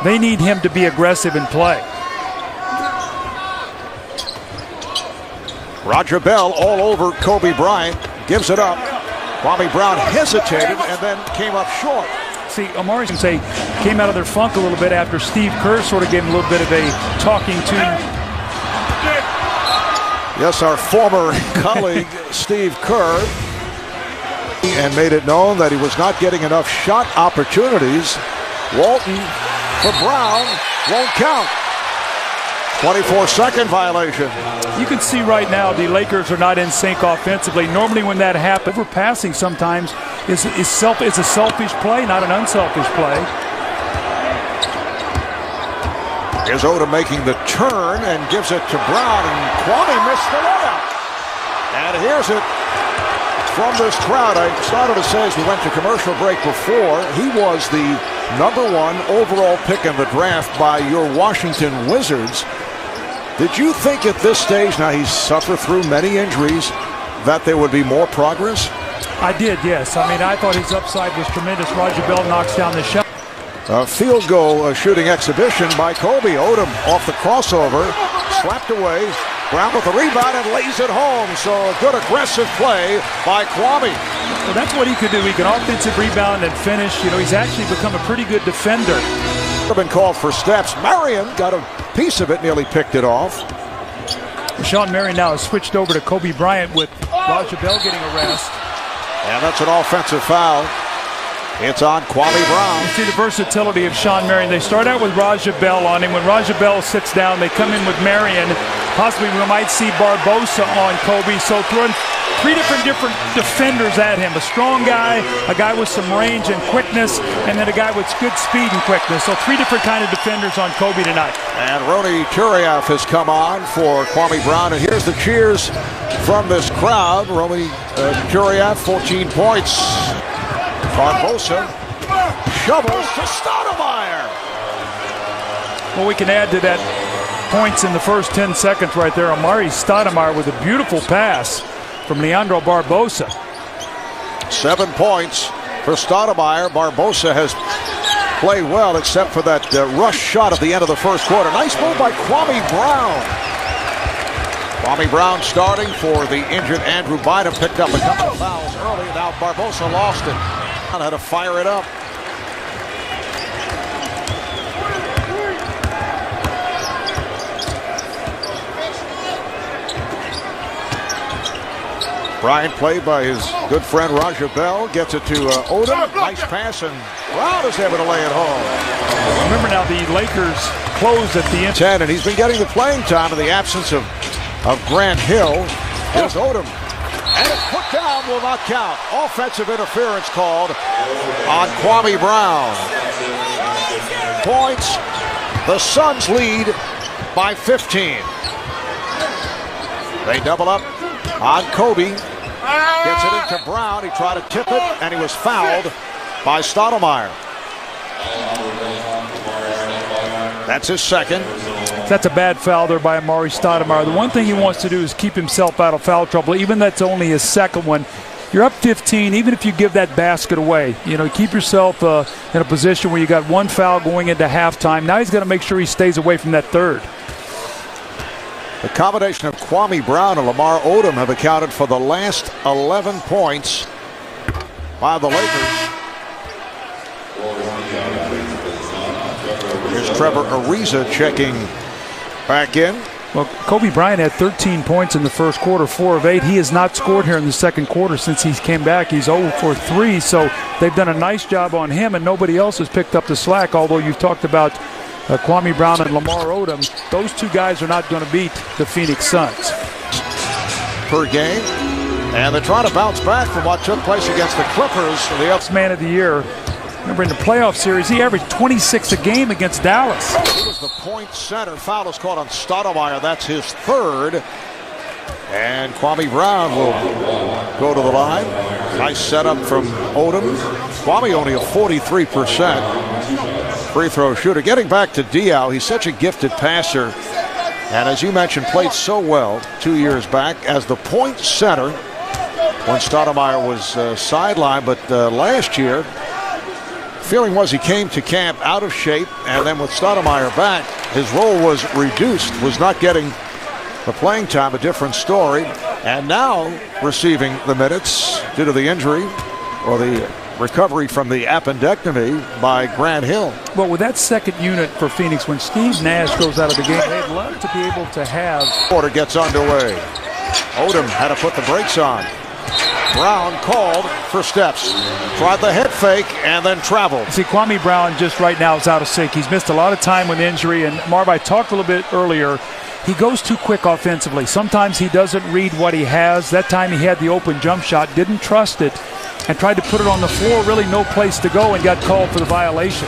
They need him to be aggressive in play. Roger Bell all over Kobe Bryant, gives it up. Kwame Brown hesitated and then came up short. See, Omari can say came out of their funk a little bit after Steve Kerr sort of gave him a little bit of a talking to. Yes, our former colleague Steve Kerr, and made it known that he was not getting enough shot opportunities. Walton for Brown won't count. 24-second violation. You can see right now the Lakers are not in sync offensively. Normally when that happens, overpassing sometimes is a selfish play, not an unselfish play. Here's Odom making the turn and gives it to Brown, and Kwame missed the layup. And here's it from this crowd. I started to say as we went to commercial break before, he was the #1 overall pick in the draft by your Washington Wizards. Did you think at this stage, now he's suffered through many injuries, that there would be more progress? I did, yes. I mean, I thought his upside was tremendous. Roger Bell knocks down the shot. A field goal shooting exhibition by Kobe. Odom off the crossover, slapped away. Brown with the rebound and lays it home. So a good aggressive play by Kwame. Well, that's what he could do. He can offensive rebound and finish. You know, he's actually become a pretty good defender. Been called for steps. Marion got a piece of it, nearly picked it off. Sean Marion now has switched over to Kobe Bryant with Roger Bell getting a rest. And that's an offensive foul. It's on Kwame Brown. You see the versatility of Sean Marion. They start out with Roger Bell on him. When Roger Bell sits down, they come in with Marion. Possibly we might see Barbosa on Kobe. So throwing three different defenders at him. A strong guy, a guy with some range and quickness, and then a guy with good speed and quickness. So three different kind of defenders on Kobe tonight. And Ronny Turiaf has come on for Kwame Brown. And here's the cheers from this crowd. Ronny Turiaf, 14 points. Barbosa shovels to Stoudemire. Well, we can add to that points in the first 10 seconds right there. Amari Stoudemire with a beautiful pass from Leandro Barbosa. 7 points for Stoudemire. Barbosa has played well except for that rush shot at the end of the first quarter. Nice move by Kwame Brown. Kwame Brown starting for the injured Andrew Bynum. Picked up a couple of fouls early. Now Barbosa lost it. Had to fire it up. Bryant played by his good friend Roger Bell. Gets it to Odom. Nice pass, and Brown is able to lay it home. Remember now the Lakers closed at the end. 10, and he's been getting the playing time in the absence of Grant Hill. Here's Odom. And it's put down, will not count. Offensive interference called on Kwame Brown. Points. The Suns lead by 15. They double up on Kobe. Gets it into Brown. He tried to tip it, and he was fouled by Stoudemire. That's his second. That's a bad foul there by Amari Stoudemire. The one thing he wants to do is keep himself out of foul trouble. Even that's only his second one. You're up 15, even if you give that basket away. You know, keep yourself in a position where you got one foul going into halftime. Now he's got to make sure he stays away from that third. The combination of Kwame Brown and Lamar Odom have accounted for the last 11 points by the Lakers. Here's Trevor Ariza checking back in. Well, Kobe Bryant had 13 points in the first quarter, 4 of 8. He has not scored here in the second quarter since he came back. He's 0 for 3, so they've done a nice job on him, and nobody else has picked up the slack, although you've talked about Kwame Brown and Lamar Odom. Those two guys are not going to beat the Phoenix Suns. Per game, and they're trying to bounce back from what took place against the Clippers. The man of the year. Remember in the playoff series, he averaged 26 a game against Dallas. He was the point center. Foul is called on Stoudemire. That's his third. And Kwame Brown will go to the line. Nice setup from Odom. Kwame only a 43% free throw shooter. Getting back to Diaw, he's such a gifted passer. And as you mentioned, played so well 2 years back as the point center when Stoudemire was sidelined. But last year, feeling was he came to camp out of shape, and then with Stoudemire back, his role was reduced, was not getting the playing time, a different story, and now receiving the minutes due to the injury or the recovery from the appendectomy by Grant Hill. Well, with that second unit for Phoenix, when Steve Nash goes out of the game, they'd love to be able to have. Quarter gets underway. Odom had to put the brakes on. Brown called for steps. Tried the head fake and then traveled. See, Kwame Brown just right now is out of sync. He's missed a lot of time with injury. And Marv, I talked a little bit earlier, he goes too quick offensively. Sometimes he doesn't read what he has. That time he had the open jump shot, didn't trust it, and tried to put it on the floor, really no place to go, and got called for the violation.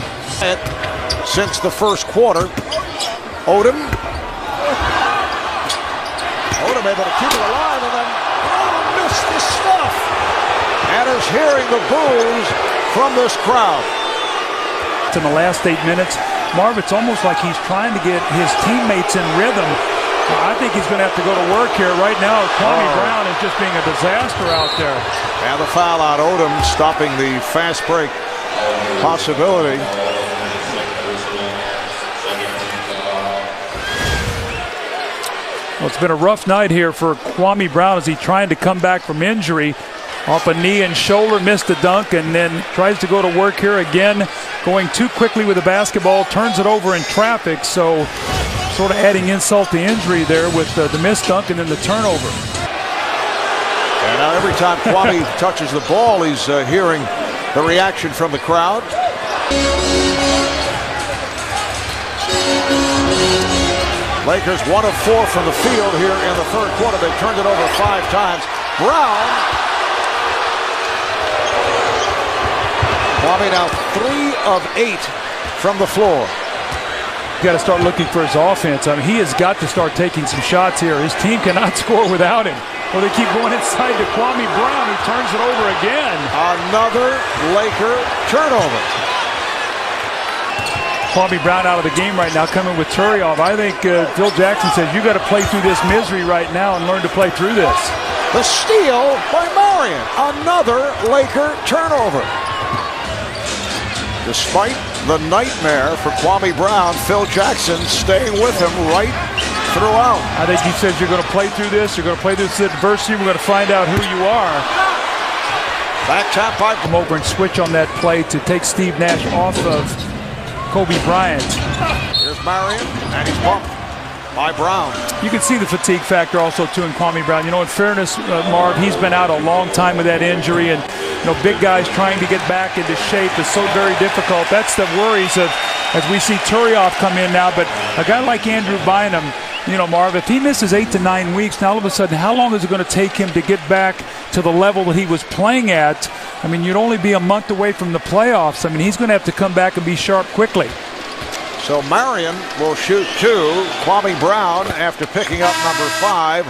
Since the first quarter, Odom able to keep it alive, and then Brown missed the stuff and is hearing the boos from this crowd. In the last 8 minutes, Marv, it's almost like he's trying to get his teammates in rhythm. I think he's going to have to go to work here right now. Kwame Brown is just being a disaster out there. And the foul on Odom, stopping the fast break possibility. Well, it's been a rough night here for Kwame Brown as he's trying to come back from injury. Off a knee and shoulder, missed a dunk, and then tries to go to work here again. Going too quickly with the basketball, turns it over in traffic, so sort of adding insult to injury there with the missed dunk and then the turnover. And now every time Kwame touches the ball, he's hearing the reaction from the crowd. Lakers 1 of 4 from the field here in the third quarter. They turned it over 5 times. Brown. Kwame now 3 of 8 from the floor. You got to start looking for his offense. I mean, he has got to start taking some shots here. His team cannot score without him. Well, they keep going inside to Kwame Brown, who turns it over again. Another Laker turnover. Kwame Brown out of the game right now, coming with Turioff. I think Phil Jackson says you got to play through this misery right now and learn to play through this. The steal by Marion. Another Laker turnover. Despite the nightmare for Kwame Brown, Phil Jackson staying with him right throughout. I think he says you're going to play through this. You're going to play through this adversity. We're going to find out who you are. Back tap by. Come over and switch on that play to take Steve Nash off of Kobe Bryant. Here's Marion, and he's bumped by Brown. You can see the fatigue factor also too in Kwame Brown. You know, in fairness, Marv, he's been out a long time with that injury, and you know, big guys trying to get back into shape is so very difficult. That's the worries of as we see Turioff come in now. But a guy like Andrew Bynum, you know, Marv, if he misses 8 to 9 weeks, now all of a sudden, how long is it going to take him to get back to the level that he was playing at? I mean, you'd only be a month away from the playoffs. I mean, he's going to have to come back and be sharp quickly. So Marion will shoot 2. Kwame Brown, after picking up number 5,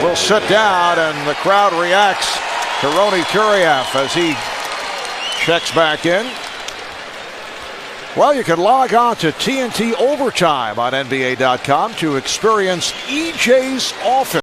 will sit down, and the crowd reacts to Ronny Turioff as he checks back in. Well, you can log on to TNT Overtime on NBA.com to experience EJ's offense.